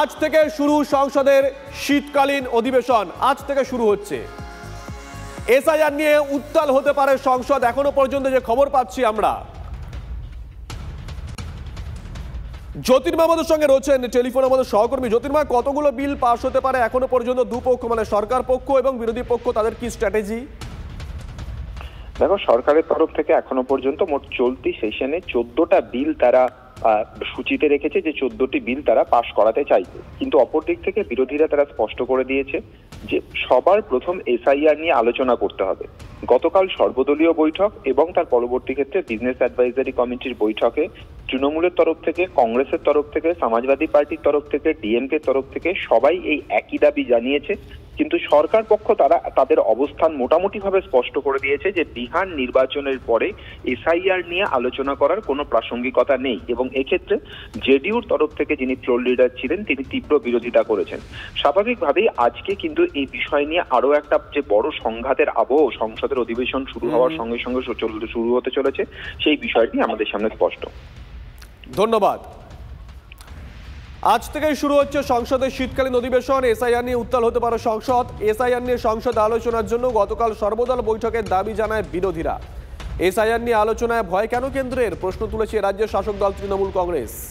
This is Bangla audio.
আজ থেকে শুরু সংসদের শীতকালীন অধিবেশন। আজ থেকে শুরু হচ্ছে। এসআইআর নিয়ে উত্তাল হতে পারে সংসদ, এখনো পর্যন্ত যে খবর পাচ্ছি আমরা। জ্যোতির্ময় আমাদের সঙ্গে রয়েছেন টেলিফোন আমাদের সহকর্মী। জ্যোতির্ময়, কতগুলো বিল পাস হতে পারে এখনো পর্যন্ত দুপক্ষ, মানে সরকার পক্ষ এবং বিরোধী পক্ষ, তাদের কি স্ট্র্যাটেজি? দেখো, সরকারের তরফ থেকে এখনো পর্যন্ত মোট চলতি সেশনে 14টা বিল তারা সূচিতে রেখেছে, যে 14টি বিল তারা পাশ করাতে চাইছে। কিন্তু অপরদিক থেকে বিরোধীরা তারা স্পষ্ট করে দিয়েছে যে সবার প্রথম এসআইআর নিয়ে আলোচনা করতে হবে। গতকাল সর্বদলীয় বৈঠক এবং তার পরবর্তী ক্ষেত্রে বিজনেস অ্যাডভাইজারি কমিটির বৈঠকে তৃণমূলের তরফ থেকে, কংগ্রেসের তরফ থেকে, সমাজবাদী পার্টির তরফ থেকে, ডিএমকে তরফ থেকে সবাই এই একই দাবি জানিয়েছে। কিন্তু সরকার পক্ষ তারা তাদের অবস্থান মোটামুটি ভাবে স্পষ্ট করে দিয়েছে যে বিহার নির্বাচনের পরে এসআইআর নিয়ে আলোচনা করার কোনো প্রাসঙ্গিকতা নেই, এবং এক্ষেত্রে জেডিইউর তরফ থেকে যিনি ফ্লোর লিডার ছিলেন তিনি তীব্র বিরোধিতা করেছেন। স্বাভাবিকভাবেই আজকে কিন্তু এই বিষয় নিয়ে আরো একটা যে বড় সংঘাতের আবহ সংসদের অধিবেশন শুরু হওয়ার সঙ্গে সঙ্গে শুরু হতে চলেছে, সেই বিষয়টি আমাদের সামনে স্পষ্ট। ধন্যবাদ। আজ থেকেই শুরু হচ্ছে সংসদের শীতকালীন অধিবেশন। এসআইআর নিয়ে উত্তাল হতে পারে সংসদ। এসআইআর নিয়ে সংসদে আলোচনার জন্য গতকাল সর্বদল বৈঠকের দাবি জানায় বিরোধীরা। এসআইআর নিয়ে আলোচনায় ভয় কেন কেন্দ্রের? প্রশ্ন তুলেছে রাজ্যের শাসক দল তৃণমূল কংগ্রেস।